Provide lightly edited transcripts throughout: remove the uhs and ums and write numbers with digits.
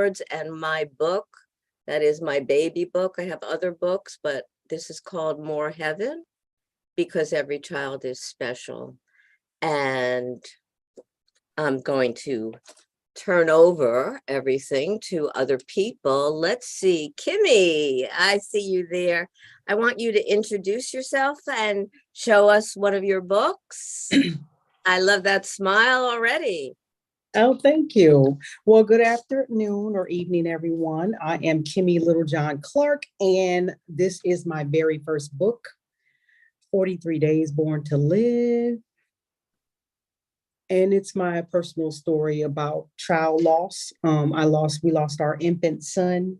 words, and my book, that is my baby book. I have other books, but this is called More Heaven, because every child is special. And I'm going to turn over everything to other people. Let's see, Kimmy, I see you there. I want you to introduce yourself and show us one of your books. I love that smile already. Oh, thank you. Well, good afternoon or evening, everyone. I am Kimmy Littlejohn Clark, and this is my very first book, 43 Days Born to Live. And it's my personal story about child loss. We lost our infant son.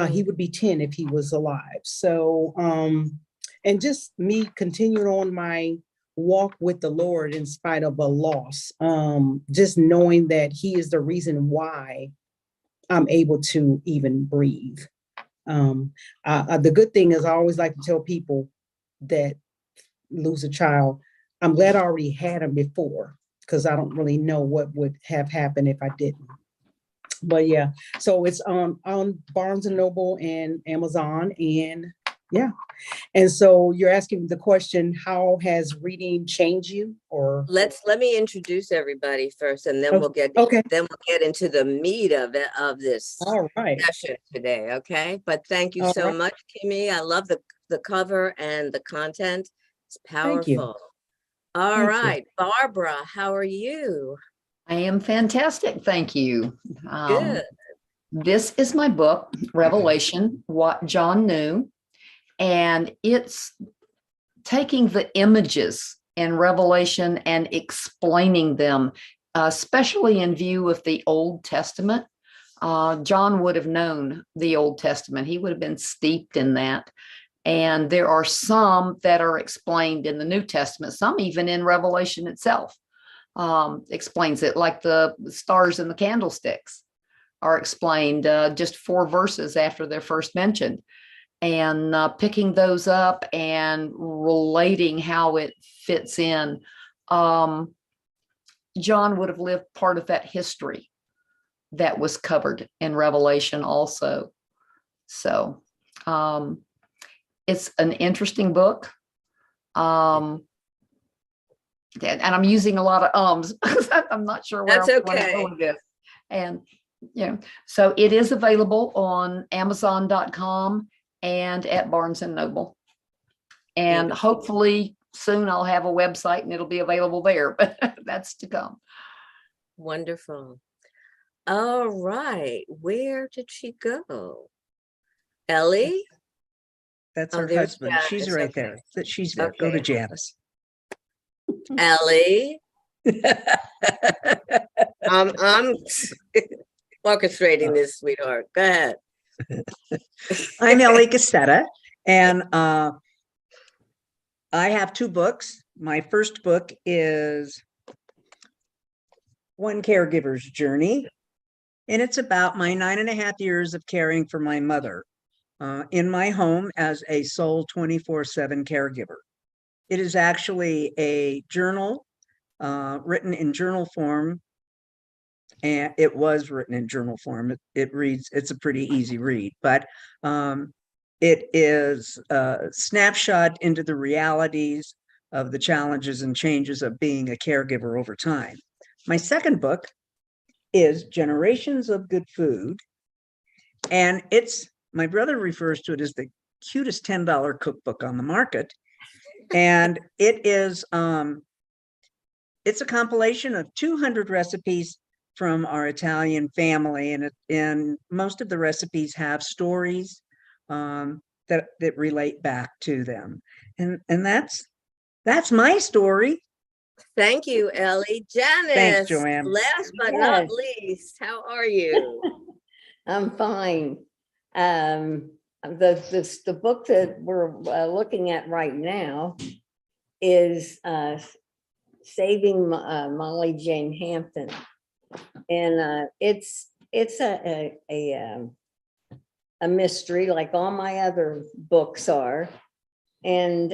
He would be 10 if he was alive. So, and just me continuing on my walk with the Lord in spite of a loss, just knowing that He is the reason why I'm able to even breathe. The good thing is I always like to tell people that lose a child, I'm glad I already had him before, because I don't really know what would have happened if I didn't. But yeah, so it's on Barnes and Noble and Amazon, and yeah. And so you're asking the question, how has reading changed you? Or let me introduce everybody first, and then we'll get into the meat of this all right session today. Okay, but thank you All so right. much, Kimmy. I love the cover and the content. It's Thank you. powerful. All Thank you. right, Barbara, how are you? I am fantastic, thank you. Good. This is my book, Revelation, What John Knew, and it's taking the images in Revelation and explaining them, especially in view of the Old Testament. John would have known the Old Testament. He would have been steeped in that. And there are some that are explained in the New Testament, some even in Revelation itself explains it, like the stars and the candlesticks are explained just 4 verses after they're first mentioned. And picking those up and relating how it fits in. John would have lived part of that history that was covered in Revelation also. So it's an interesting book. And I'm using a lot of ums because I'm not sure where That's I'm going to go with this. And so it is available on Amazon.com and at Barnes and Noble. And hopefully soon I'll have a website and it'll be available there, but that's to come. Wonderful. All right, where did she go? Ellie? That's Oh, her there's husband. She's Janice, right okay. there. She's there. Go to Okay. Janice. Ellie? I'm orchestrating this, sweetheart. Go ahead. I'm Ellie Cassetta, and I have 2 books. My first book is One Caregiver's Journey, and it's about my 9.5 years of caring for my mother in my home as a sole 24/7 caregiver. It is actually a journal written in journal form. And it was written in journal form. It reads, it's a pretty easy read, but it is a snapshot into the realities of the challenges and changes of being a caregiver over time. My second book is Generations of Good Food. And my brother refers to it as the cutest $10 cookbook on the market. And it is, it's a compilation of 200 recipes from our Italian family, and most of the recipes have stories that relate back to them, and that's my story. Thank you, Ellie. Janice, Thanks, Joanne. last but not least, how are you? I'm fine. The book that we're looking at right now is Saving Molly Jane Hampton. And it's a mystery, like all my other books are. And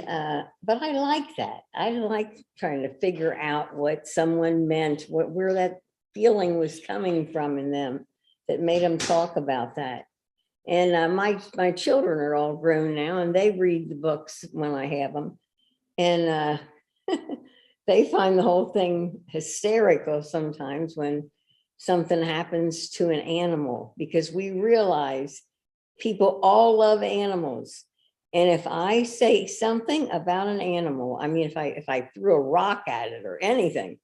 but I like that. I like trying to figure out what someone meant, where that feeling was coming from in them. that made them talk about that. And my children are all grown now and they read the books when I have them. And they find the whole thing hysterical sometimes when something happens to an animal, because we realize people all love animals. And if I say something about an animal, I mean, if I threw a rock at it or anything,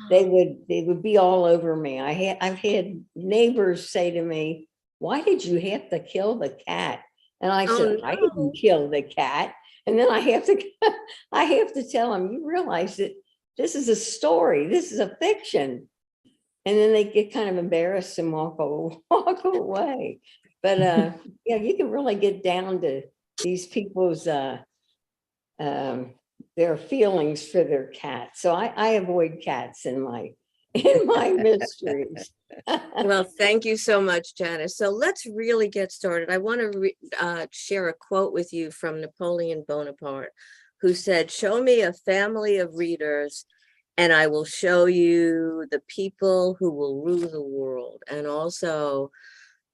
they would be all over me. I've had neighbors say to me, "Why did you have to kill the cat?" And I Oh, said, "I no. didn't kill the cat." And then I have to tell them, "You realize that this is a story, this is a fiction." And then they get kind of embarrassed and walk away. But yeah, you can really get down to these people's their feelings for their cats. So I avoid cats in my mysteries. Well, thank you so much, Janice. So let's really get started. I want to share a quote with you from Napoleon Bonaparte, who said, "Show me a family of readers and I will show you the people who will rule the world." And also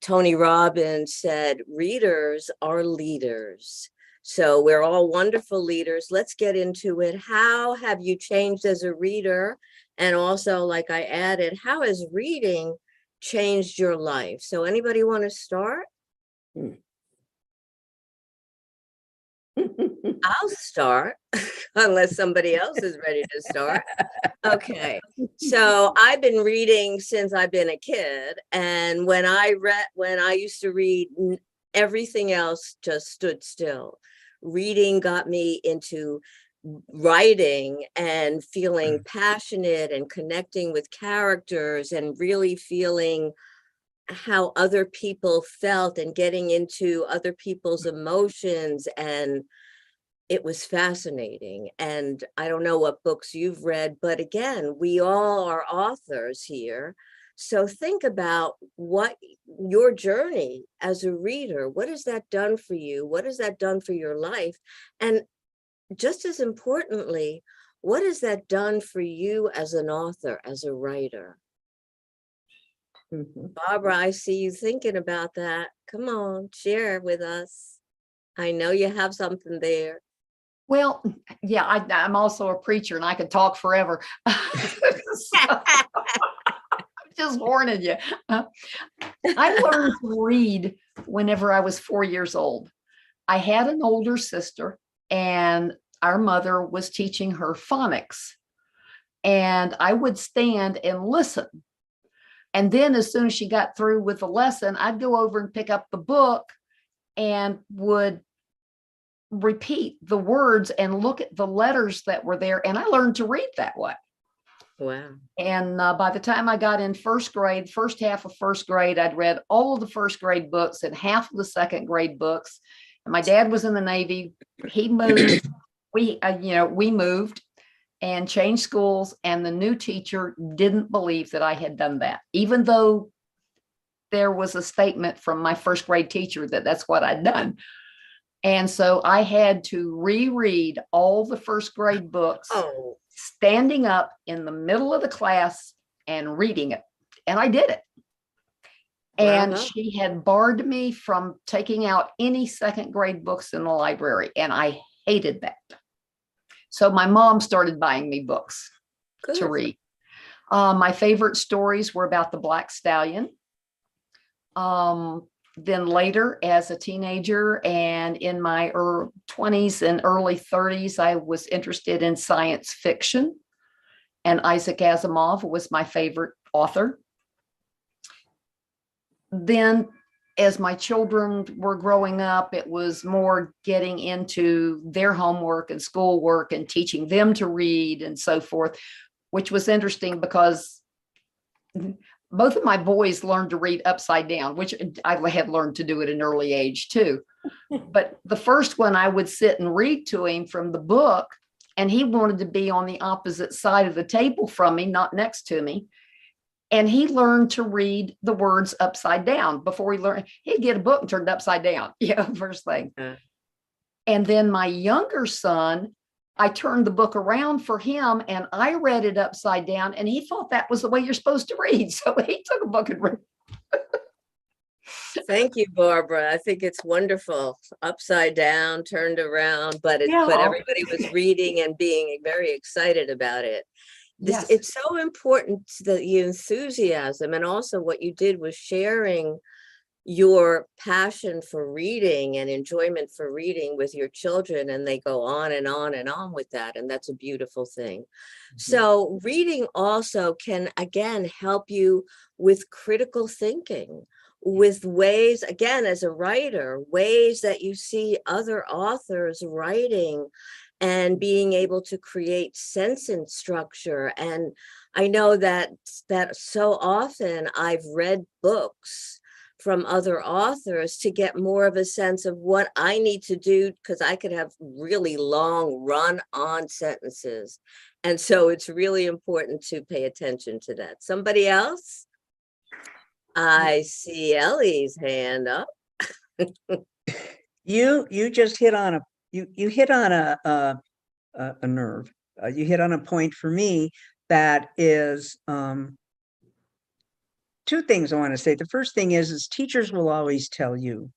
Tony Robbins said, "Readers are leaders." So we're all wonderful leaders. Let's get into it. How have you changed as a reader? And also, like I added, how has reading changed your life? So anybody want to start? I'll start unless somebody else is ready to start. Okay, so I've been reading since I've been a kid, and when I used to read, everything else just stood still. Reading got me into writing and feeling passionate and connecting with characters and really feeling how other people felt and getting into other people's emotions, and it was fascinating. And I don't know what books you've read, but again, we all are authors here. So think about what your journey as a reader, what has that done for you? What has that done for your life? And just as importantly, what has that done for you as an author, as a writer? Barbara, I see you thinking about that. Come on, share with us. I know you have something there. Well, yeah, I'm also a preacher and I could talk forever. So, just warning you. I learned to read whenever I was 4 years old. I had an older sister and our mother was teaching her phonics. And I would stand and listen. And then as soon as she got through with the lesson, I'd go over and pick up the book and would repeat the words and look at the letters that were there. And I learned to read that way. Wow. And by the time I got in first grade, first half of first grade, I'd read all of the first grade books and half of the second grade books. And my dad was in the Navy. He moved. We moved and changed schools. And the new teacher didn't believe that I had done that, even though there was a statement from my first grade teacher that that's what I'd done. And so I had to reread all the first grade books, Oh, standing up in the middle of the class and reading it. And I did it. And wow. she had barred me from taking out any second grade books in the library. And I hated that. So my mom started buying me books to Good. read. My favorite stories were about the Black Stallion. Then later, as a teenager and in my 20s and early 30s, I was interested in science fiction. And Isaac Asimov was my favorite author. Then, as my children were growing up, it was more getting into their homework and schoolwork and teaching them to read and so forth, which was interesting because both of my boys learned to read upside down, which I had learned to do at an early age too. But the first one, I would sit and read to him from the book, and he wanted to be on the opposite side of the table from me, not next to me. And he learned to read the words upside down before he learned. He'd get a book and turn it upside down, first thing. And then my younger son, I turned the book around for him and I read it upside down, and he thought that was the way you're supposed to read. So he took a book and read. Thank you, Barbara. I think it's wonderful. Upside down, turned around, but Yeah. everybody was reading and being very excited about it. Yes. It's so important that the enthusiasm, and also what you did was sharing your passion for reading and enjoyment for reading with your children, and they go on and on and on with that, and that's a beautiful thing. So reading also can again help you with critical thinking, with ways, again, as a writer, ways that you see other authors writing and being able to create sense and structure. And I know that so often I've read books from other authors to get more of a sense of what I need to do, because I could have really long run-on sentences. And so it's really important to pay attention to that. Somebody else? I see Ellie's hand up. You just hit on you hit on a nerve. You hit on a point for me that is two things I want to say. The first thing is teachers will always tell you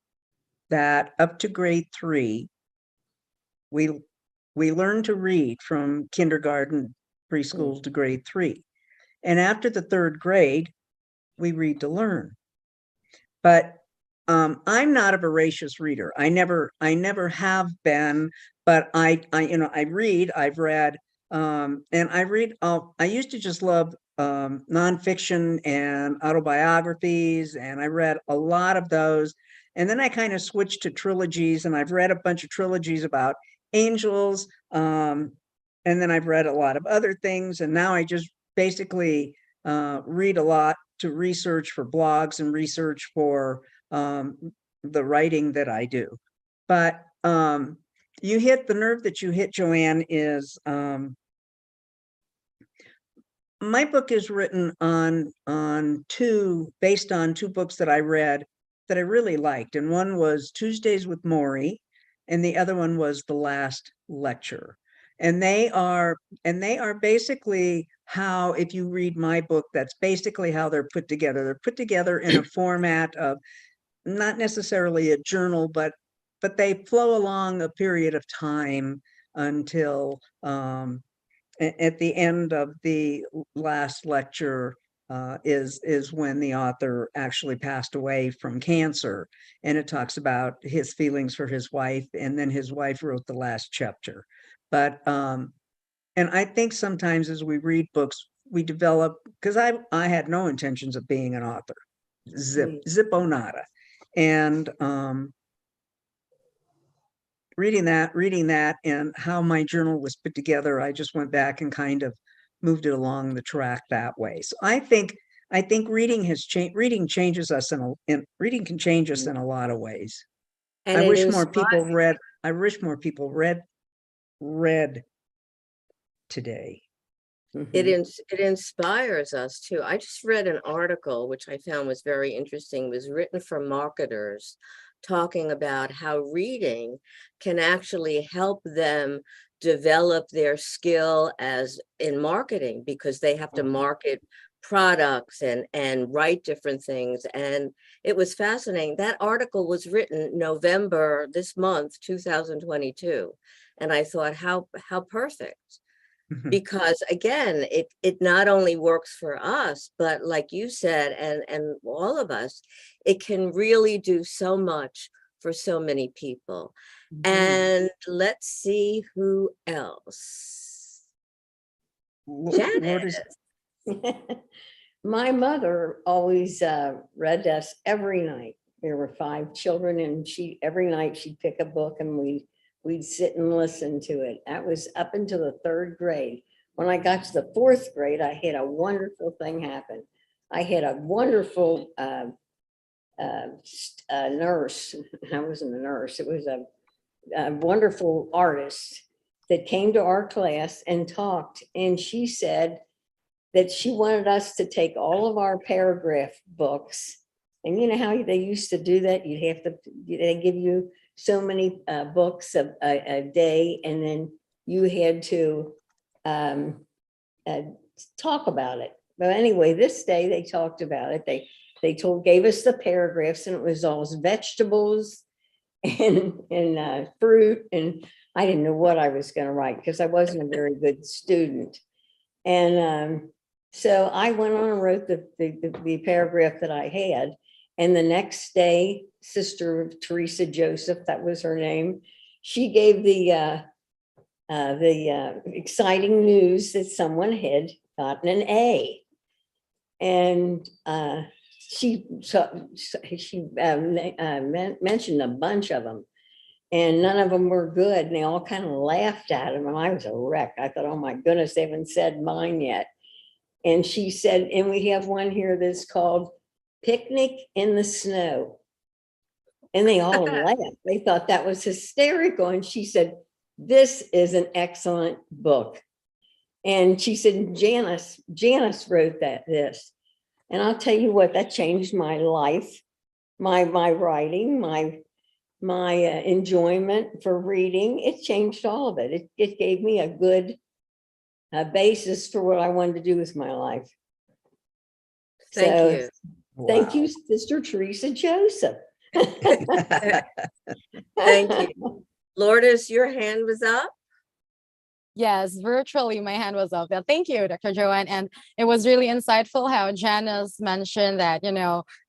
that up to grade 3, we learn to read from kindergarten, preschool to grade 3. And after the 3rd grade, we read to learn. But I'm not a voracious reader. I never have been, but I read, I've read, and I read, I used to just love nonfiction and autobiographies, and I read a lot of those. And then I kind of switched to trilogies, and I've read a bunch of trilogies about angels. And then I've read a lot of other things. And now I just basically read a lot to research for blogs and research for the writing that I do. But you hit the nerve that you hit, Joanne, is my book is written based on 2 books that I read that I really liked. And one was Tuesdays with Morrie, and the other one was The Last Lecture. And they are basically how, if you read my book, that's basically how they're put together. They're put together in a format of not necessarily a journal, but they flow along a period of time until at the end of the last lecture is when the author actually passed away from cancer. And it talks about his feelings for his wife, and then his wife wrote the last chapter. But and I think sometimes as we read books, we develop, because I had no intentions of being an author, zippo nada. And reading that and how my journal was put together, I just went back and kind of moved it along the track that way. So I think reading has changed. Reading changes us reading can change us in a lot of ways. And I it wish more inspires- people read. I wish more people read today. It inspires us too. I just read an article, which I found was very interesting. It was written for marketers, talking about how reading can actually help them develop their skill as in marketing, because they have to market products and write different things. And it was fascinating. That article was written November this month, 2022. And I thought, how perfect. Because again, it not only works for us, but like you said, and all of us, it can really do so much for so many people. And let's see who else. Janice. My mother always read us every night. There were 5 children, and every night she'd pick a book and we'd sit and listen to it. That was up until the 3rd grade. When I got to the 4th grade, I had a wonderful thing happen. I had a wonderful nurse. I wasn't a nurse. It was a wonderful artist that came to our class and talked. And she said that she wanted us to take all of our paragraph books. And you know how they used to do that? They give you so many books a day, and then you had to talk about it. But anyway, this day they talked about it. they gave us the paragraphs, and it was all vegetables and fruit, and I didn't know what I was going to write because I wasn't a very good student. And so I went on and wrote the paragraph that I had. And the next day, Sister Teresa Joseph, that was her name, she gave the exciting news that someone had gotten an A. And she mentioned a bunch of them, and none of them were good. And they all kind of laughed at him. And I was a wreck. I thought, oh my goodness, they haven't said mine yet. And she said, and we have one here that's called Picnic in the Snow. And they all laughed. They thought that was hysterical. And she said, this is an excellent book. And she said, Janice wrote this. And I'll tell you what, that changed my life, my writing, my enjoyment for reading. It changed all of it. It gave me a good basis for what I wanted to do with my life. Thank So, you. thank you, Wow. Sister Teresa Joseph. Thank you. Lourdes, your hand was up? Yes, virtually my hand was up. Yeah, thank you, Dr. Joanne. And it was really insightful how Janice mentioned that,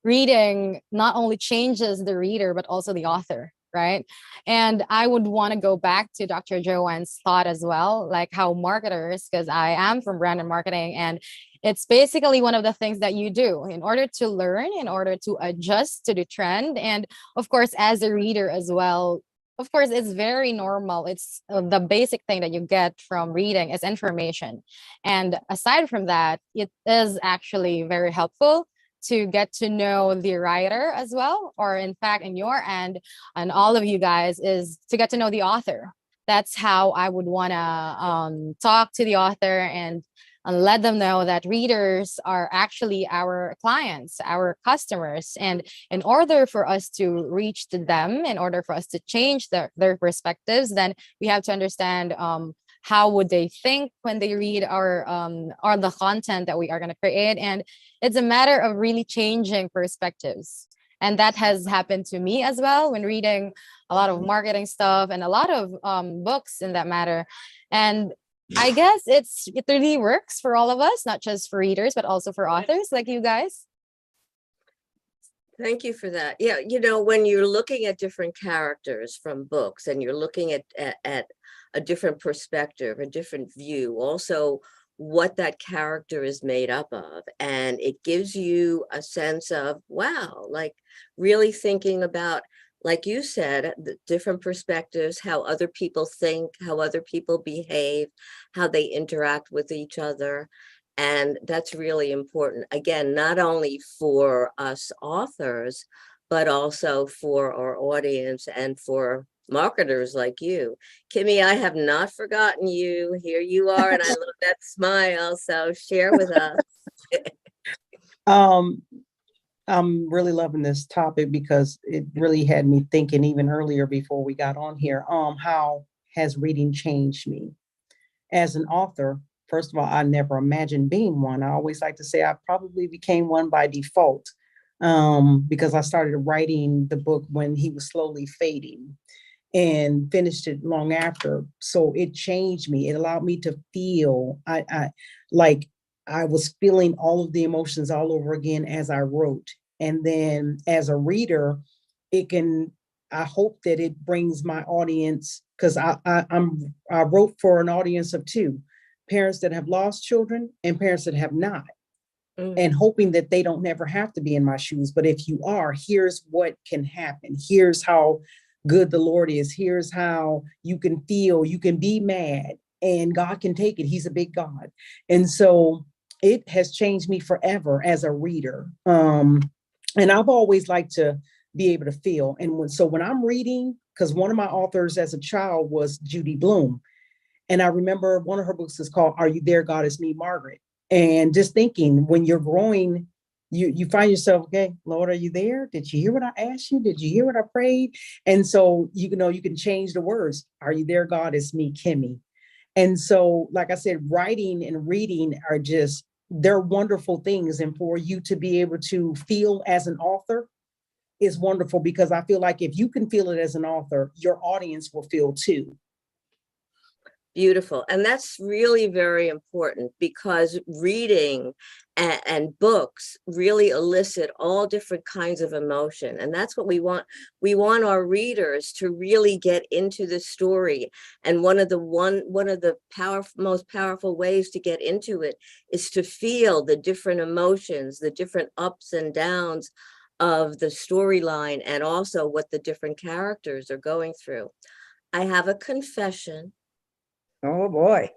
reading not only changes the reader, but also the author, right? And I would want to go back to Dr. Joanne's thought as well, like how marketers, because I am from brand and marketing, and it's basically one of the things that you do in order to learn, in order to adjust to the trend. And of course, as a reader as well, of course, it's very normal. It's the basic thing that you get from reading is information. And aside from that, it is actually very helpful to get to know the writer as well, or in fact, in your end, and all of you guys, is to get to know the author. That's how I would want to talk to the author and let them know that readers are actually our clients, our customers. And in order for us to reach to them, in order for us to change their perspectives, then we have to understand how would they think when they read our the content that we are going to create. And it's a matter of really changing perspectives. And that has happened to me as well when reading a lot of marketing stuff and a lot of books in that matter. And I guess it really works for all of us, not just for readers, but also for authors like you guys. Thank you for that. Yeah, when you're looking at different characters from books and you're looking at a different perspective, a different view, also what that character is made up of. And it gives you a sense of, wow, like really thinking about, like you said, the different perspectives, how other people think, how other people behave, how they interact with each other. And that's really important. Again, not only for us authors, but also for our audience and for marketers like you. Kimmy, I have not forgotten you. Here you are, and I love that smile. So share with us. I'm really loving this topic because it really had me thinking even earlier before we got on here. How has reading changed me? As an author, first of all, I never imagined being one. I always like to say I probably became one by default because I started writing the book when he was slowly fading and finished it long after. So it changed me. It allowed me to feel, I was feeling all of the emotions all over again as I wrote. And then as a reader, I hope that it brings my audience, because I wrote for an audience of two, parents that have lost children and parents that have not, and hoping that they don't never have to be in my shoes. But if you are, here's what can happen. Here's how good the Lord is. Here's how you can feel, you can be mad and God can take it. He's a big God. And so it has changed me forever as a reader. And I've always liked to be able to feel. And when I'm reading, because one of my authors as a child was Judy Blume. And I remember one of her books is called Are You There, God? It's Me, Margaret. And just thinking, when you're growing, you find yourself, okay, Lord, are you there? Did you hear what I asked you? Did you hear what I prayed? And so, you can change the words. Are you there, God? It's me, Kimmy. And so, like I said, writing and reading are just they're wonderful things. And for you to be able to feel as an author is wonderful, because I feel like if you can feel it as an author, your audience will feel too. Beautiful. And that's really very important, because reading and books really elicit all different kinds of emotion. And that's what we want. We want our readers to really get into the story. And one of the most powerful ways to get into it is to feel the different emotions, the different ups and downs of the storyline, and also what the different characters are going through. I have a confession. Oh, boy.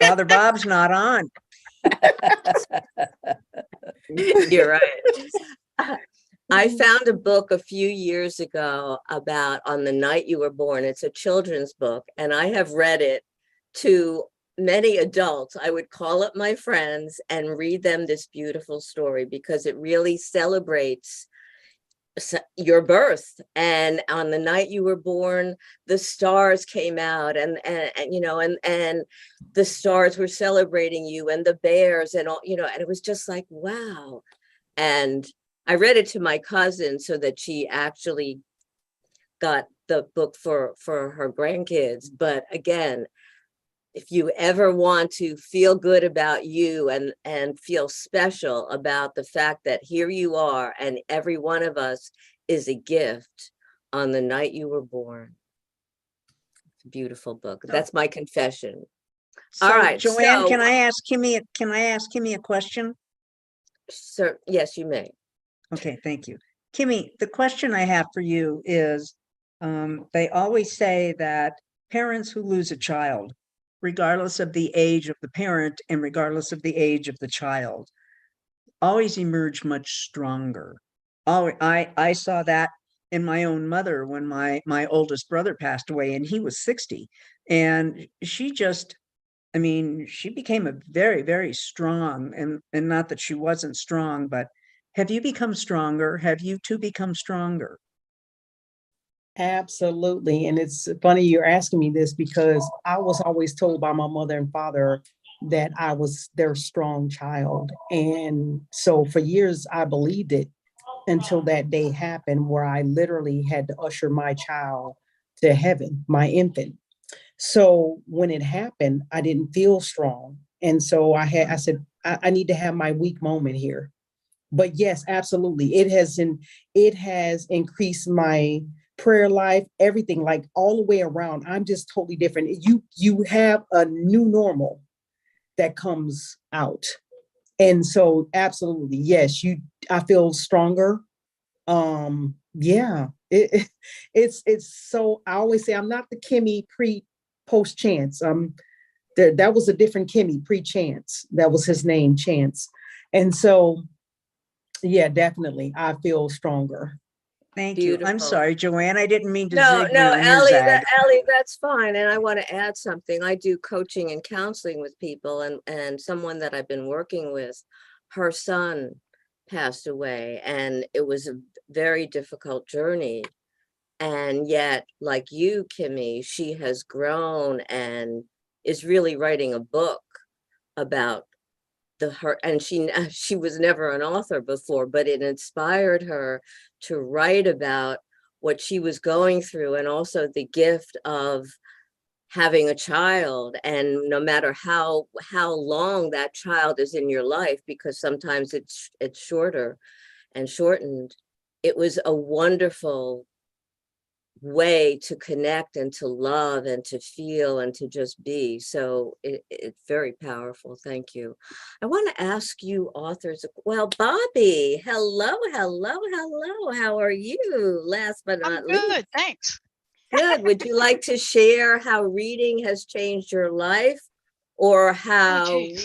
Father Bob's not on. You're right. I found a book a few years ago about On the Night You Were Born. It's a children's book, and I have read it to many adults. I would call up my friends and read them this beautiful story, because it really celebrates your birth. And on the night you were born, the stars came out, and the stars were celebrating you, and the bears, and all, and it was just like, wow. And I read it to my cousin so that she actually got the book for her grandkids. But again, if you ever want to feel good about you and feel special about the fact that here you are, and every one of us is a gift on the night you were born. It's a beautiful book. That's my confession. All So, right, Joanne, so- can I ask Kimmy a question? Sir, yes, you may. Okay, thank you. Kimmy, the question I have for you is, they always say that parents who lose a child, regardless of the age of the parent and regardless of the age of the child, always emerge much stronger. I saw that in my own mother when my oldest brother passed away, and he was 60. And she just, I mean, she became a very, very strong, and not that she wasn't strong, but have you become stronger? Have you two become stronger? Absolutely. And it's funny you're asking me this, because I was always told by my mother and father that I was their strong child. And so for years, I believed it until that day happened where I literally had to usher my child to heaven, my infant. So when it happened, I didn't feel strong. And so I said, I need to have my weak moment here. But yes, absolutely. It has increased my prayer life, everything, like all the way around. I'm just totally different. You have a new normal that comes out. And so absolutely, yes, I feel stronger. Yeah. It's so, I always say I'm not the Kimmy post Chance. That was a different Kimmy pre-Chance. That was his name, Chance. And so yeah, definitely. I feel stronger. Thank you. I'm Beautiful. sorry, Joanne, I didn't mean to No, zig you on your Allie, zag. Allie, that's fine. And I want to add something. I do coaching and counseling with people, and someone that I've been working with, her son passed away, and it was a very difficult journey. And yet, like you, Kimmy, she has grown and is really writing a book about and she was never an author before, but it inspired her to write about what she was going through, and also the gift of having a child. And no matter how long that child is in your life, because sometimes it's shorter and shortened, it was a wonderful way to connect and to love and to feel and to just be. So it's very powerful. Thank you. I want to ask you authors, well, Bobby, hello. How are you? Last but I'm not least. good, thanks. Good. Would you like to share how reading has changed your life, or how geez.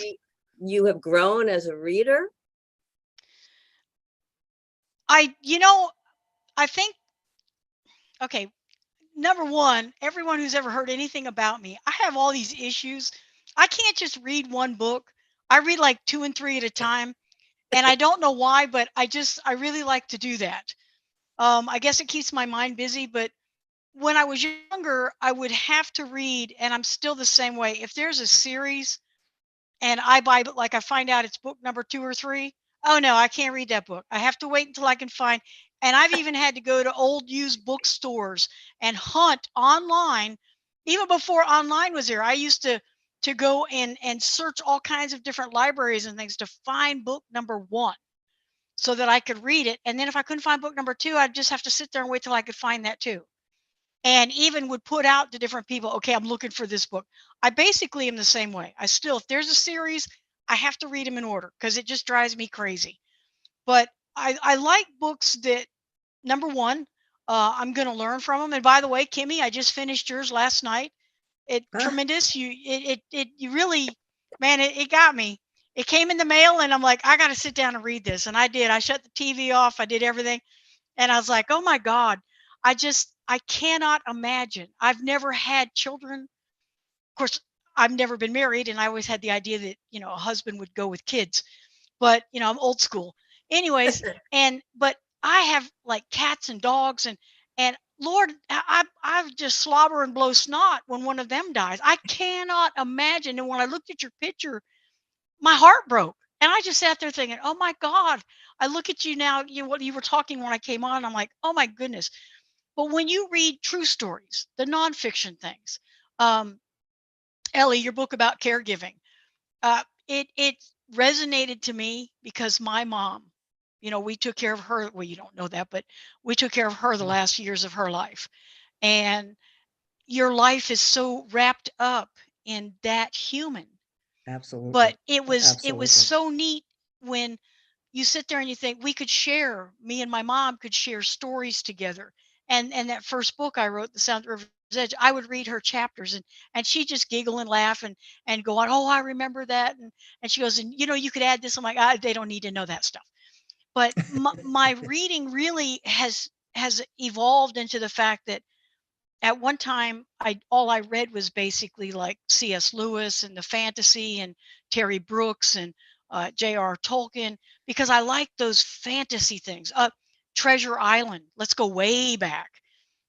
you have grown as a reader? I think, okay, number one, everyone who's ever heard anything about me, I have all these issues. I can't just read one book. I read like 2 and 3 at a time. And I don't know why, but I really like to do that. I guess it keeps my mind busy, but when I was younger, I would have to read, and I'm still the same way. If there's a series and I buy, like I find out it's book number 2 or 3. Oh no, I can't read that book. I have to wait until I can find. And I've even had to go to old used bookstores and hunt online. Even before online was there, I used to go and search all kinds of different libraries and things to find book number 1 so that I could read it. And then if I couldn't find book number 2, I'd just have to sit there and wait till I could find that too. And even would put out to different people, okay, I'm looking for this book. I basically am the same way. I still, if there's a series, I have to read them in order because it just drives me crazy. But I like books that, number one, I'm going to learn from them. And by the way, Kimmy, I just finished yours last night. It Ah. tremendous. You really, man, it got me. It came in the mail and I'm like, I got to sit down and read this. And I did. I shut the TV off. I did everything. And I was like, oh my God, I cannot imagine. I've never had children. Of course, I've never been married. And I always had the idea that, a husband would go with kids. But, I'm old school. Anyways, but I have like cats and dogs and Lord, I just slobber and blow snot when one of them dies. I cannot imagine. And when I looked at your picture, my heart broke. And I just sat there thinking, oh my God, I look at you now, what you were talking when I came on, I'm like, oh my goodness. But when you read true stories, the nonfiction things, um, Ellie, your book about caregiving, it resonated to me because my mom, we took care of her. Well, you don't know that, but we took care of her the last years of her life. And your life is so wrapped up in that human. But Absolutely. it was Absolutely. so neat when you sit there and you think me and my mom could share stories together. And that first book I wrote, The Sound of River's Edge, I would read her chapters and she'd just giggle and laugh and go on, oh, I remember that. And she goes, and you could add this. I'm like, they don't need to know that stuff. But my reading really has evolved into the fact that at one time all I read was basically like C.S. Lewis and the fantasy and Terry Brooks and J.R. Tolkien because I like those fantasy things. Treasure Island, let's go way back,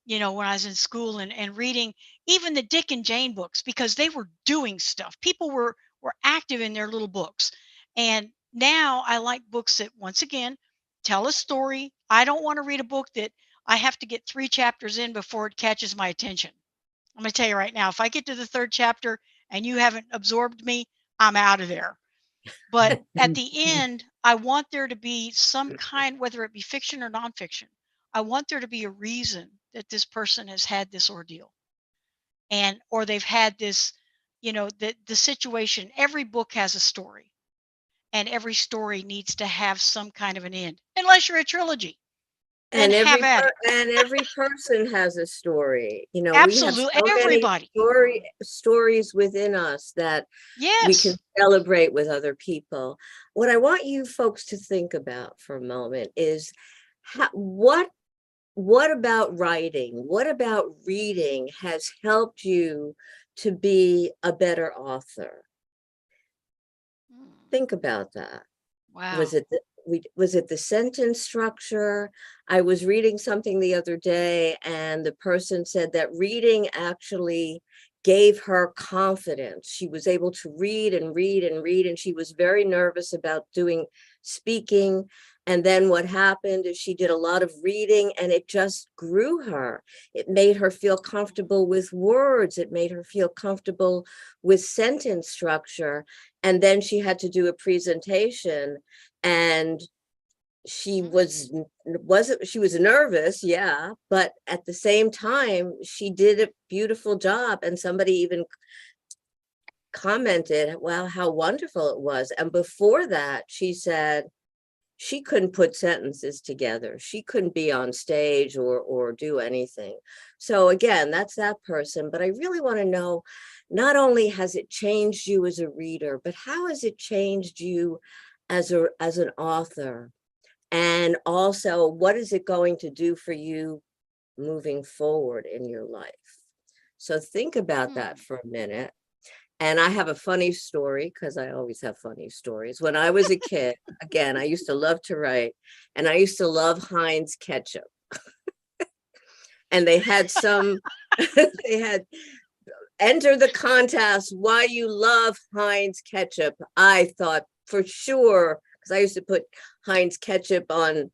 when I was in school and reading even the Dick and Jane books because they were doing stuff. People were active in their little books. And now I like books that once again tell a story. I don't want to read a book that I have to get 3 chapters in before it catches my attention. I'm going to tell you right now, if I get to the 3rd chapter and you haven't absorbed me, I'm out of there. But at the end, I want there to be some kind, whether it be fiction or nonfiction, I want there to be a reason that this person has had this ordeal or they've had this, the situation. Every book has a story and every story needs to have some kind of an end, unless you're a trilogy. Then have at it. And every person has a story. We have Absolutely. so many Everybody. stories within us that we Yes. can celebrate with other people. What I want you folks to think about for a moment is what about writing? What about reading has helped you to be a better author? Think about that. Wow. Was it the sentence structure? I was reading something the other day and the person said that reading actually gave her confidence. She was able to read and read and read, and she was very nervous about speaking. And then what happened is she did a lot of reading and it just grew her. It made her feel comfortable with words. It made her feel comfortable with sentence structure. And then she had to do a presentation and she was nervous, yeah, but at the same time, she did a beautiful job. And somebody even commented, wow, how wonderful it was. And before that, she said she couldn't put sentences together. She couldn't be on stage or do anything. So again, that's that person. But I really want to know, not only has it changed you as a reader, but how has it changed you as an author? And also, what is it going to do for you moving forward in your life? So think about that for a minute. And I have a funny story because I always have funny stories. When I was a kid, again, I used to love to write and I used to love Heinz ketchup. And they had enter the contest why you love Heinz ketchup. I thought for sure, because I used to put Heinz ketchup on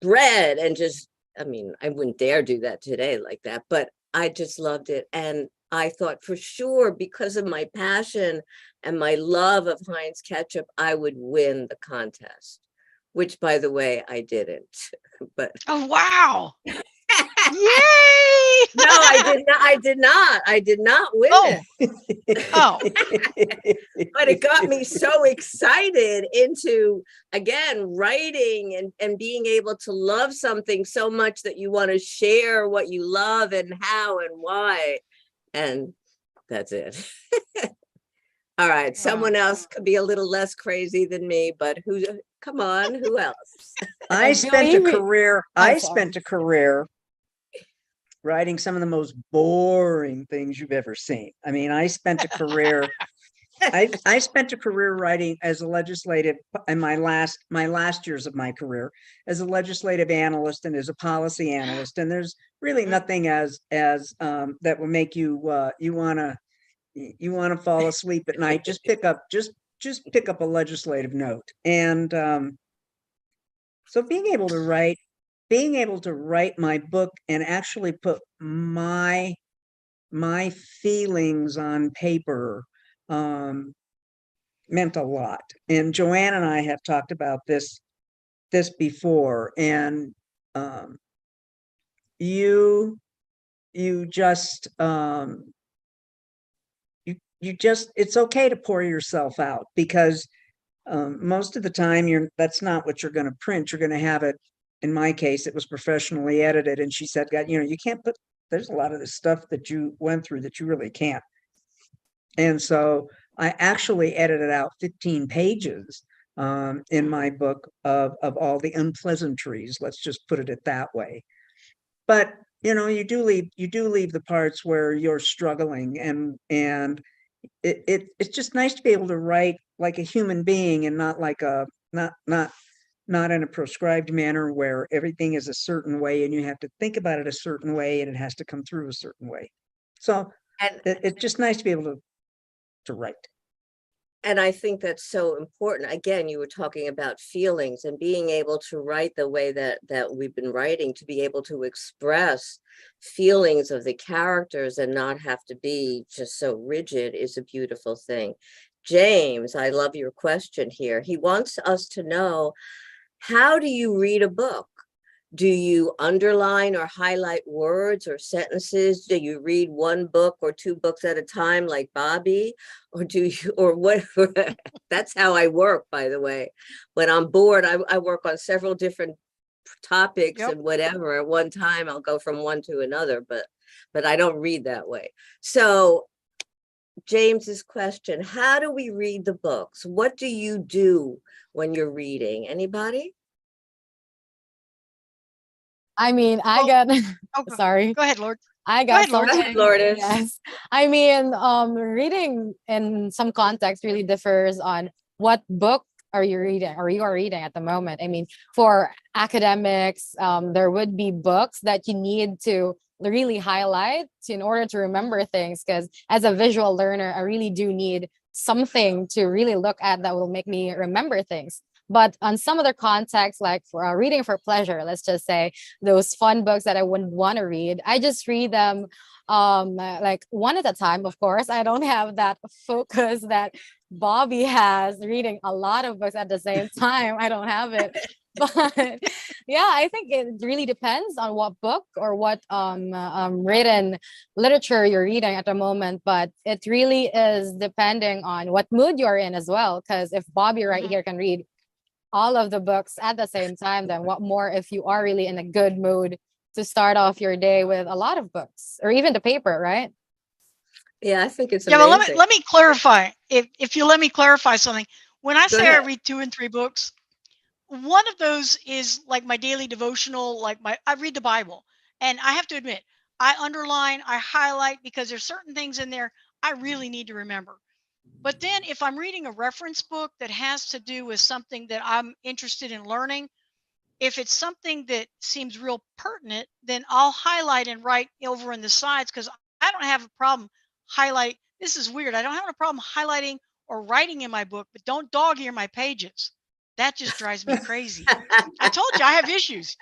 bread and just, I mean, I wouldn't dare do that today like that, but I just loved it. And I thought for sure, because of my passion and my love of Heinz ketchup, I would win the contest, which by the way, I didn't. But Oh, wow. Yay! no, I did not win Oh. it. Oh, But it got me so excited into, again, writing and being able to love something so much that you want to share what you love and how and why. And that's it. All right, someone else could be a little less crazy than me, but come on, who else? I spent a believe it. career, I'm I sorry. spent a career writing some of the most boring things you've ever seen. I mean, I spent a career, I spent a career writing as a legislative, in my last years of my career, as a legislative analyst and as a policy analyst. And there's really nothing as that will make you you want to fall asleep at night. Just pick up a legislative note. And so being able to write my book and actually put my feelings on paper meant a lot. And Joanne and I have talked about this before. And you just you just, it's okay to pour yourself out, because most of the time that's not what you're going to print. You're going to have it. In my case, it was professionally edited. And she said, God, you can't put, there's a lot of this stuff that you went through that you really can't. And so I actually edited out 15 pages in my book of all the unpleasantries. Let's just put it that way. But you do leave the parts where you're struggling, and it's just nice to be able to write like a human being, and not like not in a prescribed manner where everything is a certain way and you have to think about it a certain way and it has to come through a certain way. So And it's just nice to be able to write. And I think that's so important. Again, you were talking about feelings and being able to write the way that we've been writing, to be able to express feelings of the characters and not have to be just so rigid is a beautiful thing. James, I love your question here. He wants us to know, how do you read a book? Do you underline or highlight words or sentences? Do you read one book or two books at a time like Bobby? Or do you, or what? That's how I work, by the way. When I'm bored, I work on several different topics and whatever. At one time, I'll go from one to another, but I don't read that way. So James's question, how do we read the books? What do you do when you're reading? Anybody? I mean, I Oh, got oh, sorry. go ahead, Lord. I Go got ahead, Lord. Go ahead, Lourdes. Yes. I mean, reading in some context really differs on what book are you reading or you are reading at the moment. I mean, for academics, there would be books that you need to really highlight in order to remember things, because as a visual learner, I really do need something to really look at that will make me remember things. But on some other contexts, like for reading for pleasure, let's just say those fun books that I wouldn't want to read, I just read them like one at a time. Of course, I don't have that focus that Bobby has, reading a lot of books at the same time. I don't have it. But yeah, I think it really depends on what book or what written literature you're reading at the moment. But it really is depending on what mood you're in as well. Because if Bobby right here can read all of the books at the same time, then what more if you are really in a good mood to start off your day with a lot of books or even the paper, right? Yeah, I think it's Yeah, amazing. but let me clarify. If you let me clarify something, when I Go say I ahead. read 2 and 3 books, one of those is like my daily devotional, I read the Bible, and I have to admit, I underline, I highlight, because there's certain things in there I really need to remember. But then if I'm reading a reference book that has to do with something that I'm interested in learning, if it's something that seems real pertinent, then I'll highlight and write over in the sides, because I don't have a problem highlight. This is weird. I don't have a problem highlighting or writing in my book, but don't dog ear my pages. That just drives me crazy. I told you I have issues.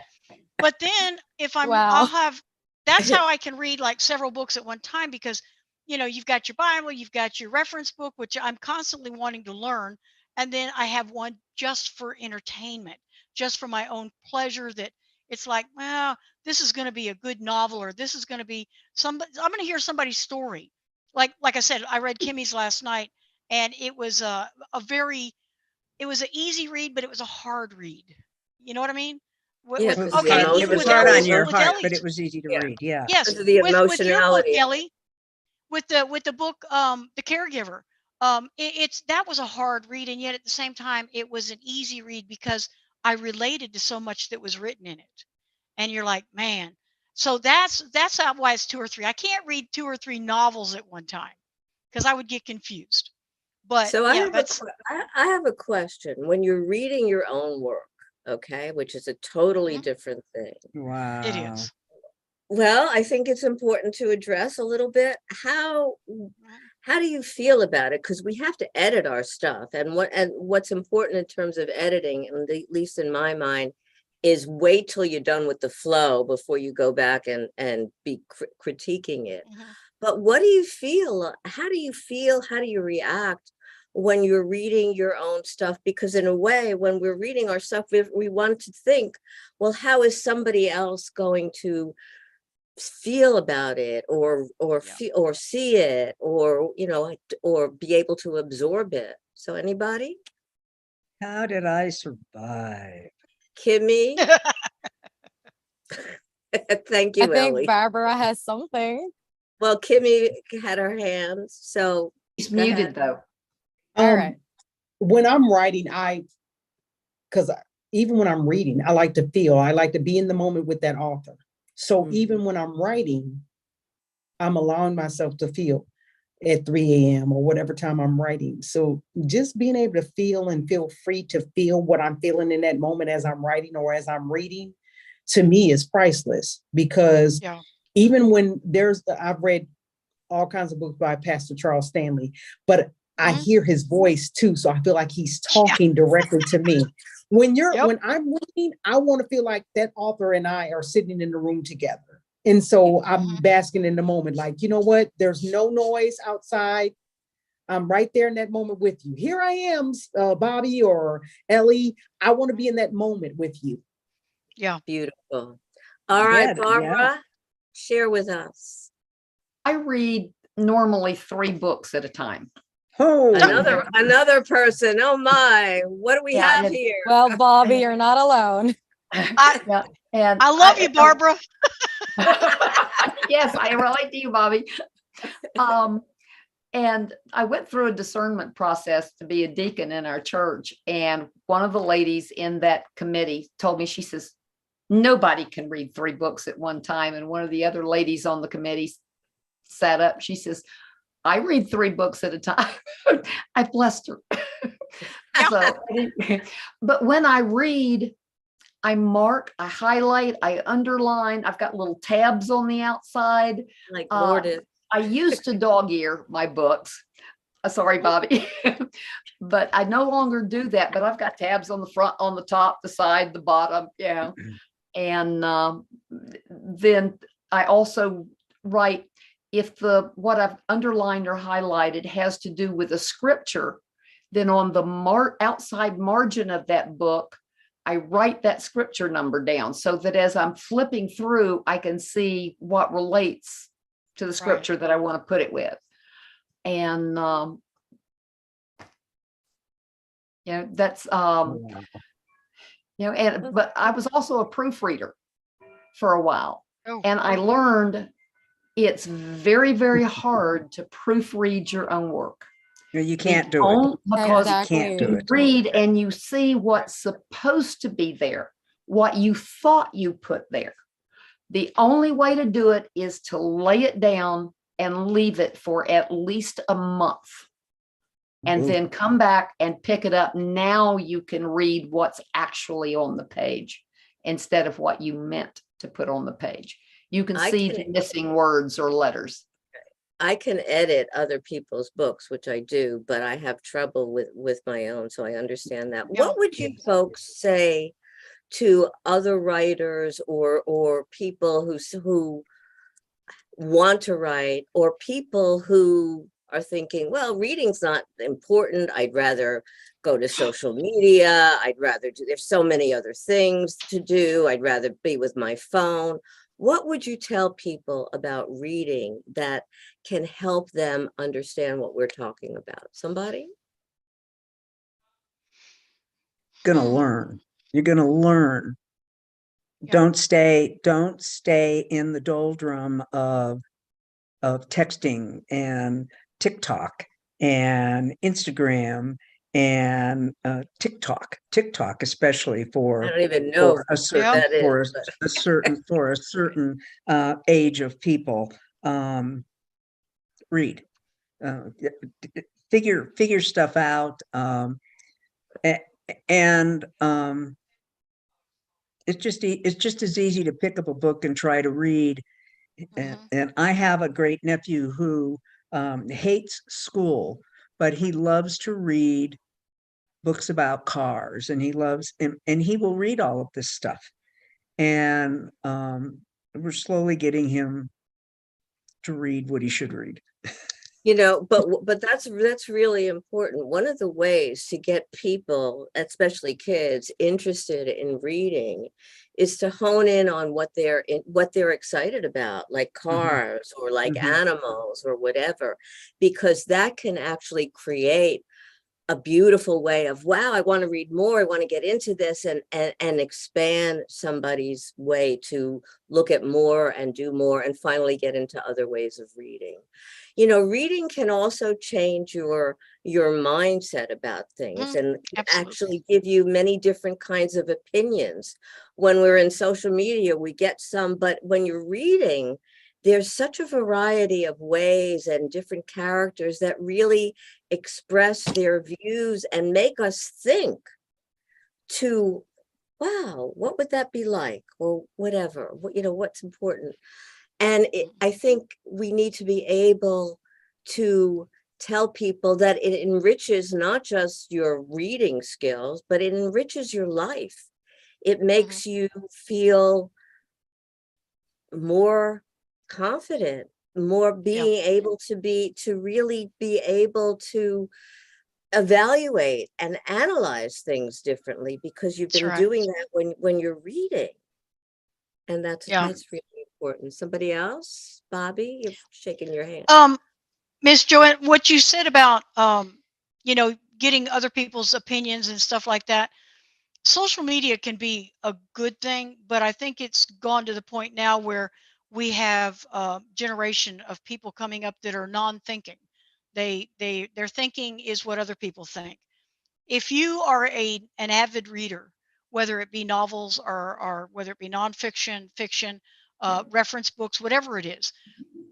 But then if I'll Wow. have, that's how I can read like several books at one time, because, you've got your Bible, you've got your reference book, which I'm constantly wanting to learn. And then I have one just for entertainment, just for my own pleasure, that it's like, well, this is going to be a good novel, or this is going to be somebody, I'm going to hear somebody's story. Like I said, I read Kimmy's last night, and it was it was an easy read, but it was a hard read. You know what I mean? Yeah, It because was the Okay, hard, it even was with emotional hard on Ellie's, your labor. with heart, but Ellie's, it was easy to Yeah. read. Yeah. yes, Because of the with your book, emotionality. Ellie, with the book, The Caregiver, it's that was a hard read, and yet at the same time it was an easy read because I related to so much that was written in it. And you're like, man. So that's how, why it's two or three. I can't read two or three novels at one time because I would get confused. But So I yeah, have that's I have a question. When you're reading your own work, okay, which is a totally Mhm. different thing. It Wow. is. Well, I think it's important to address a little bit Mhm. how do you feel about it? Because we have to edit our stuff, and what's important in terms of editing, and at least in my mind, is wait till you're done with the flow before you go back and be critiquing it. Mhm. But what do you feel? How do you feel? How do you react when you're reading your own stuff? Because in a way, when we're reading our stuff, we want to think, well, how is somebody else going to feel about it, or Yeah. feel or see it, or or be able to absorb it? So anybody? How did I survive? Kimmy? Thank I you, think Ellie. Barbara has something. Well, Kimmy had her hands, so He's go ahead. muted though. All right. When I'm writing, because even when I'm reading, I like to be in the moment with that author. So Mhm. even when I'm writing, I'm allowing myself to feel at 3 a.m. or whatever time I'm writing. So just being able to feel and feel free to feel what I'm feeling in that moment as I'm writing or as I'm reading, to me is priceless. Because Yeah. even when I've read all kinds of books by Pastor Charles Stanley, but I Mhm. hear his voice too. So I feel like he's talking directly to me. When Yep. I'm reading, I want to feel like that author and I are sitting in the room together. And so I'm Mhm. basking in the moment, like, you know what? There's no noise outside. I'm right there in that moment with you. Here I am, Bobby or Ellie. I want to be in that moment with you. Yeah. Beautiful. All right, Yeah. Barbara, share with us. I read normally 3 books at a time. Oh, Another person. Oh my, what do we Yeah, have and- here? Well, Bobby, you're not alone. Yeah, and I love you, Barbara. Yes, I relate to you, Bobby. And I went through a discernment process to be a deacon in our church. And one of the ladies in that committee told me, she says, nobody can read 3 books at one time. And one of the other ladies on the committee sat up. She says, I read 3 books at a time. I blessed her. So, but when I read, I mark, I highlight, I underline, I've got little tabs on the outside. Like Lourdes. I used to dog ear my books. Sorry, Bobby. But I no longer do that, but I've got tabs on the front, on the top, the side, the bottom, yeah. And then I also write, if what I've underlined or highlighted has to do with a scripture, then on the outside margin of that book, I write that scripture number down so that as I'm flipping through, I can see what relates to the scripture that I want to put it with. And that's but I was also a proofreader for a while. Oh. And I learned it's very, very hard to proofread your own work. you can't do it. Because Exactly. You can't do you it. read and you see what's supposed to be there, what you thought you put there. The only way to do it is to lay it down and leave it for at least a month. And Ooh. then come back and pick it up. Now you can read what's actually on the page instead of what you meant to put on the page. You can I see can- the missing words or letters. I can edit other people's books, which I do, but I have trouble with my own, so I understand that. Yeah. What would you folks say to other writers or people who want to write, or people who are thinking, well, reading's not important. I'd rather go to social media. I'd rather do, there's so many other things to do. I'd rather be with my phone. What would you tell people about reading that can help them understand what we're talking about? Somebody? Gonna Hmm. learn. You're gonna learn. Yeah. Don't stay in the doldrum of texting and TikTok and Instagram and TikTok, especially I don't even know for a Yeah. certain what that is, for but a certain age of people. Read, figure stuff out, and it's just as easy to pick up a book and try to read. Mhm. And I have a great nephew who hates school, but he loves to read books about cars, and and he will read all of this stuff. And we're slowly getting him to read what he should read. you know, but that's really important. One of the ways to get people, especially kids, interested in reading is to hone in on what they're excited about, like cars or like Mhm. animals or whatever, because that can actually create a beautiful way of, wow, I want to read more, I want to get into this, and expand somebody's way to look at more and do more and finally get into other ways of reading. You know, reading can also change your mindset about things Mhm. and can Absolutely. actually give you many different kinds of opinions. When we're in social media, we get some, but when you're reading, there's such a variety of ways and different characters that really express their views and make us think to, wow, what would that be like, or whatever, you know, what's important. And I think we need to be able to tell people that it enriches not just your reading skills, but it enriches your life. It Mhm. makes you feel more confident, more Yeah. being able to really be able to evaluate and analyze things differently because you've That's been right. doing that when you're reading. And Yeah. that's really important. Somebody else? Bobby, you're shaking your hand. Um, Miss Joanne, what you said about you know, getting other people's opinions and stuff like that. Social media can be a good thing, but I think it's gone to the point now where we have a generation of people coming up that are non-thinking. Their thinking is what other people think. If you are an avid reader, whether it be novels or whether it be nonfiction, fiction, reference books, whatever it is,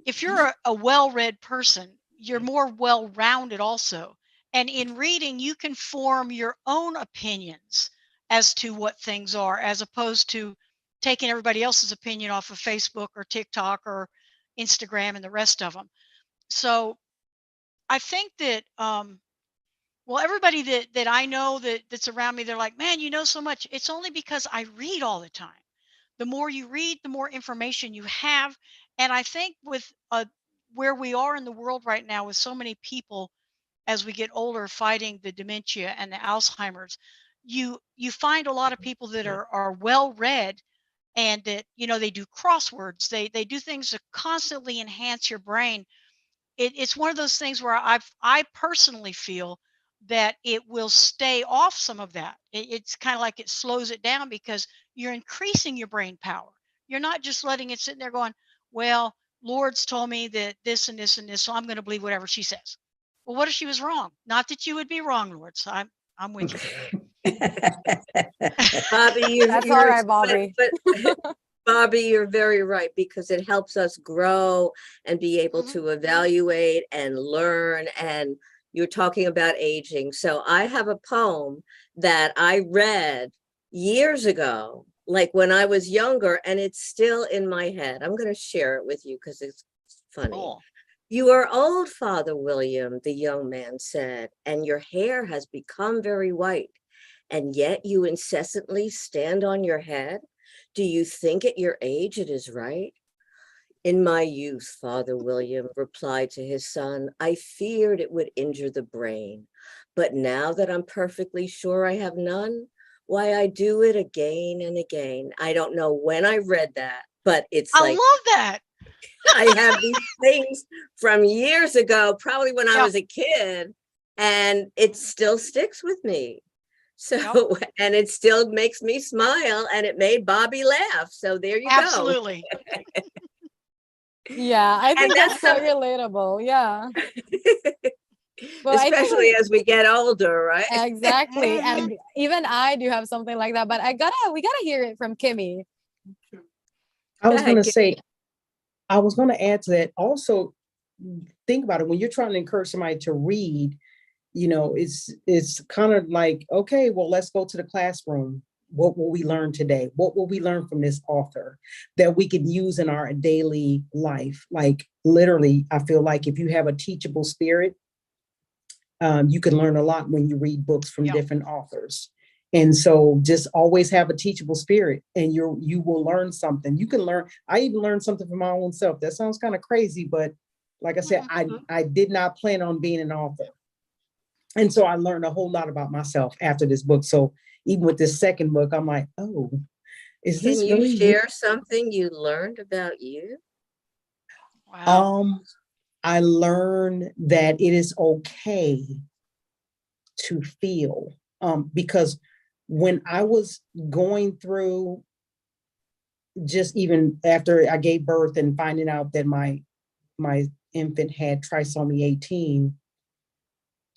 if you're a well-read person, you're more well-rounded also. And in reading, you can form your own opinions as to what things are, as opposed to taking everybody else's opinion off of Facebook or TikTok or Instagram and the rest of them. So I think that well, everybody that I know that's around me, they're like, man, you know so much. It's only because I read all the time. The more you read, the more information you have. And I think with where we are in the world right now, with so many people as we get older fighting the dementia and the Alzheimer's, you find a lot of people that are well read, and that, you know, they do crosswords, they do things to constantly enhance your brain. It's one of those things where I personally feel that it will stay off some of that. It's kind of like it slows it down because you're increasing your brain power. You're not just letting it sit there going, well, Lord's told me that this and this and this, so I'm going to believe whatever she says. Well, what if she was wrong? Not that you would be wrong, Lord. So I'm with you. Bobby, That's all right, but, Bobby. but Bobby, you're very right, because it helps us grow and be able Mhm. to evaluate and learn. And you're talking about aging. So I have a poem that I read years ago, like when I was younger, and it's still in my head. I'm going to share it with you because it's funny. Cool. You are old, Father William, the young man said, and your hair has become very white, and yet you incessantly stand on your head. Do you think at your age it is right? In my youth, Father William replied to his son, I feared it would injure the brain. But now that I'm perfectly sure I have none, why, I do it again and again. I don't know when I read that, but it's I like love that. I have these things from years ago, probably when I Yep. was a kid, and it still sticks with me. So, and it still makes me smile, and it made Bobby laugh. So there you go. Absolutely. Yeah, I And think that's that's so something, relatable. Yeah. Well, I think especially as we get older, right? exactly. Mhm. And even I do have something like that, but we gotta hear it from Kimmy. I Go was ahead, gonna Kim. say, I was gonna add to that also, think about it, when you're trying to encourage somebody to read, it's kind of like, okay, well, let's go to the classroom. What will we learn today? What will we learn from this author that we can use in our daily life? Like literally, I feel like if you have a teachable spirit, you can learn a lot when you read books from Yep. different authors. And so just always have a teachable spirit and you will learn something. You can learn. I even learned something from my own self. That sounds kind of crazy, but like I said, I did not plan on being an author. And so I learned a whole lot about myself after this book. So even with this second book, I'm like, oh, is Can this you really you? share something you learned about you? Wow. I learned that it is okay to feel. Because when I was going through, just even after I gave birth and finding out that my infant had trisomy 18,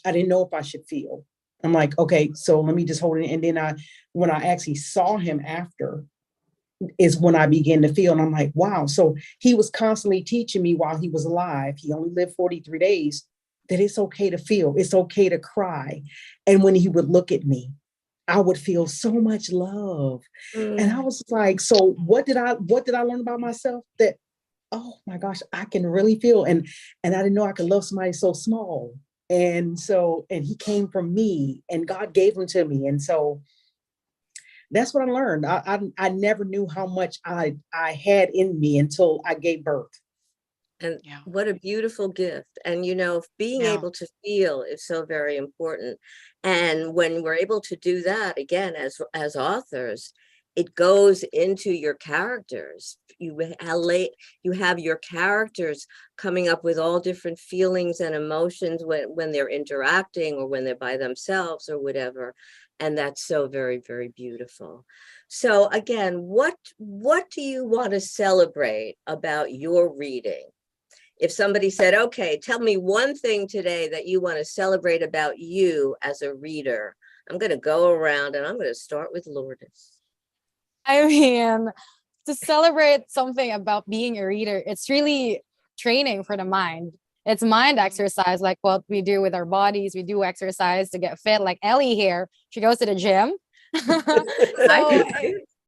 I didn't know if I should feel. I'm like, okay, so let me just hold it. And then when I actually saw him after, is when I began to feel. And I'm like, wow. So he was constantly teaching me while he was alive. He only lived 43 days, that it's okay to feel. It's okay to cry. And when he would look at me, I would feel so much love. And I was like, so what did I learn about myself? That, oh my gosh, I can really feel. And I didn't know I could love somebody so small. And he came from me and God gave him to me. And so that's what I learned. I never knew how much I had in me until I gave birth. And Yeah. what a beautiful gift. And being Yeah. able to feel is so very important. And when we're able to do that, again, as authors, it goes into your characters. You have your characters coming up with all different feelings and emotions when they're interacting or when they're by themselves or whatever. And that's so very, very beautiful. So again, what do you want to celebrate about your reading? If somebody said, okay, tell me one thing today that you want to celebrate about you as a reader, I'm going to go around and I'm going to start with Lourdes. I mean, to celebrate something about being a reader, it's really training for the mind. It's mind exercise, like what we do with our bodies. We do exercise to get fit. Like Ellie here, she goes to the gym. So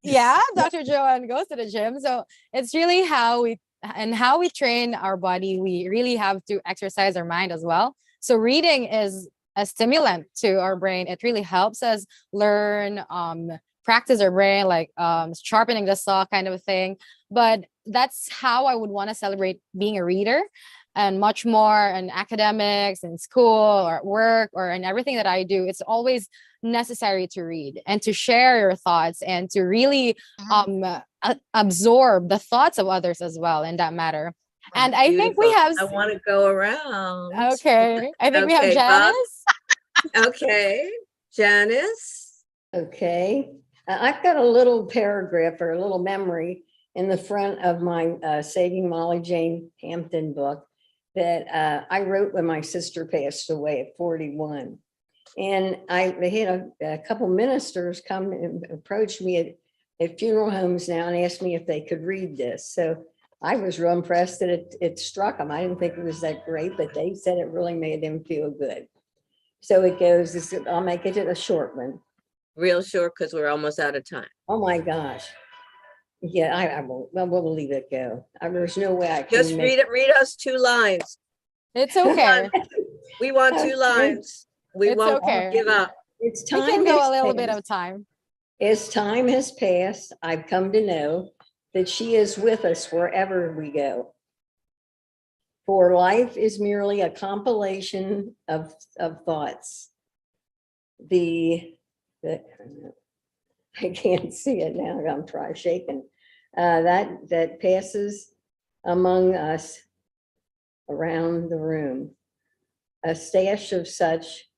yeah, Dr. Joanne goes to the gym. So it's really how we train our body. We really have to exercise our mind as well. So reading is a stimulant to our brain. It really helps us learn, practice our brain, like sharpening the saw kind of a thing. But that's how I would want to celebrate being a reader, and much more in academics, in school or at work or in everything that I do. It's always necessary to read and to share your thoughts and to really absorb the thoughts of others as well in that matter. And I think we Beautiful. have I want to go around. okay. I think we have Okay, Bob. Janice. Okay, Janice. Okay, I've got a little paragraph or a little memory in the front of my Saving Molly Jane Hampton book that I wrote when my sister passed away at 41. And they had a couple ministers come and approach me at funeral homes now and asked me if they could read this. So I was real impressed that it struck them. I didn't think it was that great, but they said it really made them feel good. So it goes, I'll make it a short one. Real short, because we're almost out of time. Oh my gosh. Yeah, I won't. Well, we'll leave it go. There's no way I can Just read us 2 lines. It's okay. We want 2 lines. We It's won't okay. give up. It's We time. can go has a little bit passed. of time. As time has passed, I've come to know that she is with us wherever we go. For life is merely a compilation of thoughts. The I can't see it now. I'm trying shaking. That passes among us around the room. A stash of such,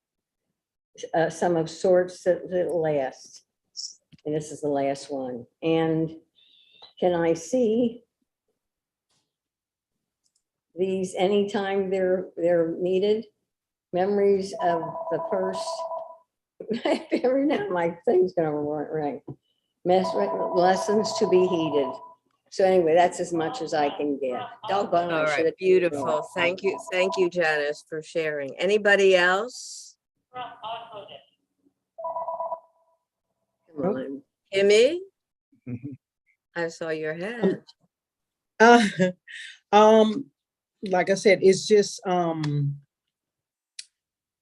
some of sorts that last. And this is the last one. And can I see these anytime they're needed? Memories of the first, every now my thing's gonna ring. Lessons to be heeded. So anyway, that's as much as I can get. Doggone, I All should right, have. beautiful. Thank you, Janice, for sharing. Anybody else? Come on, Kimmy, I saw your hand. Uh, um, like I said, it's just,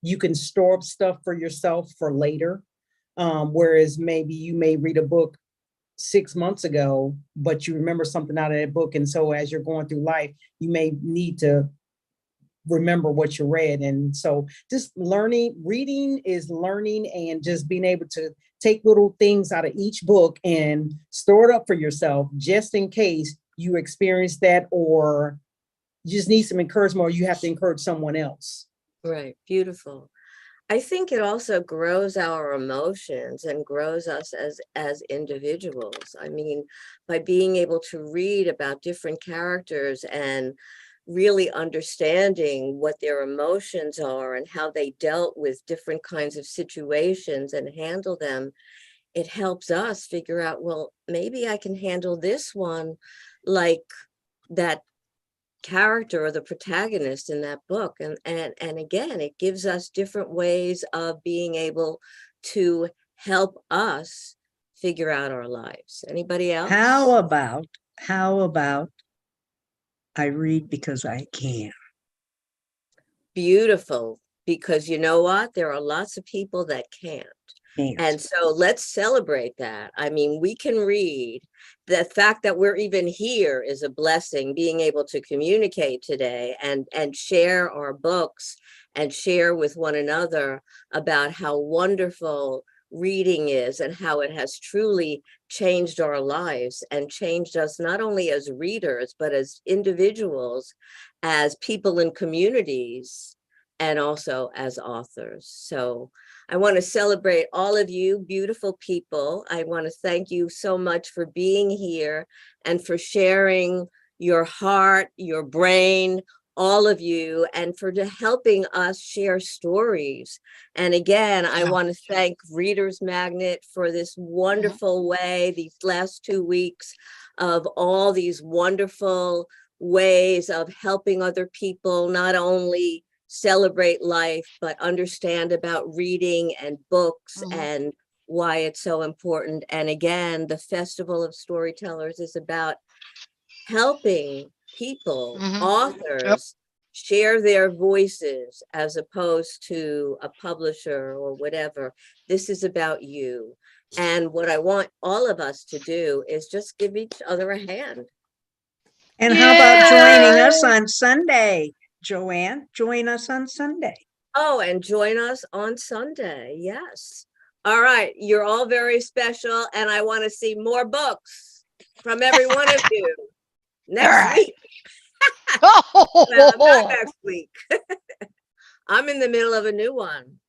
you can store up stuff for yourself for later. Whereas maybe you may read a book 6 months ago, but you remember something out of that book. And so as you're going through life, you may need to remember what you read. And so just reading is learning, and just being able to take little things out of each book and store it up for yourself, just in case you experience that, or you just need some encouragement, or you have to encourage someone else. Right, beautiful. I think it also grows our emotions and grows us as individuals. I mean, by being able to read about different characters and really understanding what their emotions are and how they dealt with different kinds of situations and handle them, it helps us figure out, well, maybe I can handle this one like that character or the protagonist in that book. And again, it gives us different ways of being able to help us figure out our lives. Anybody else? How about I read because I can? Beautiful, because you know what? There are lots of people that can't. And so let's celebrate that. I mean, we can read. The fact that we're even here is a blessing, being able to communicate today and share our books and share with one another about how wonderful reading is and how it has truly changed our lives and changed us not only as readers, but as individuals, as people in communities, and also as authors. So I want to celebrate all of you beautiful people. I want to thank you so much for being here and for sharing your heart, your brain, all of you, and for helping us share stories. And again, I want to thank Reader's Magnet for this wonderful way, these last 2 weeks of all these wonderful ways of helping other people, not only celebrate life, but understand about reading and books and why it's so important. And again, the Festival of Storytellers is about helping people, authors, share their voices as opposed to a publisher or whatever. This is about you. And what I want all of us to do is just give each other a hand. And how about joining us on Sunday? Joanne, join us on Sunday. Oh, and join us on Sunday. Yes. All right. You're all very special. And I want to see more books from every one of you next week. Well, not next week. I'm in the middle of a new one.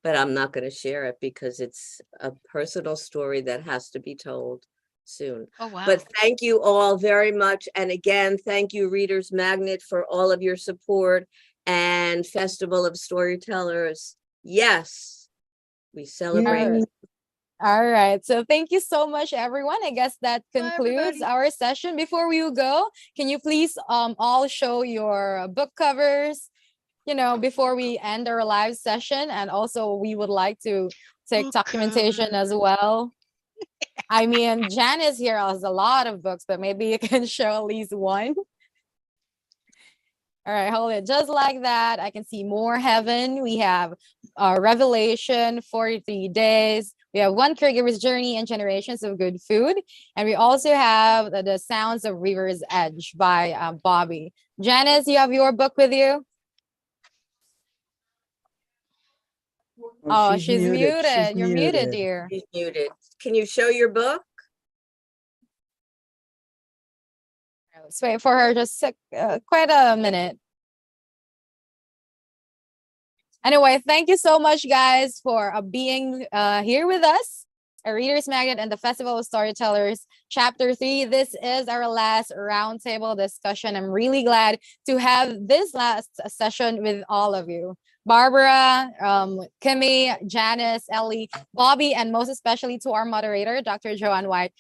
But I'm not going to share it because it's a personal story that has to be told soon. Oh, wow. But thank you all very much. And again, thank you, Reader's Magnet, for all of your support, and Festival of Storytellers. Yes, we celebrate. All right. So thank you so much, everyone. I guess that Bye, concludes everybody. our session. Before we go, can you please all show your book covers, before we end our live session? And also we would like to take Book documentation cover. as well. I mean, Janice here has a lot of books, but maybe you can show at least one. All right, hold it. Just like that, I can see more heaven. We have Revelation, 43 days. We have One Caregiver's Journey and Generations of Good Food. And we also have the Sounds of River's Edge by Bobby. Janice, you have your book with you? Oh, she's muted. She's You're muted, dear. She's muted. Can you show your book? Let's wait for her just quite a minute. Anyway, thank you so much, guys, for being here with us. A Reader's Magnet and the Festival of Storytellers, Chapter 3. This is our last roundtable discussion. I'm really glad to have this last session with all of you. Barbara, Kimmy, Janice, Ellie, Bobby, and most especially to our moderator, Dr. Joanne White.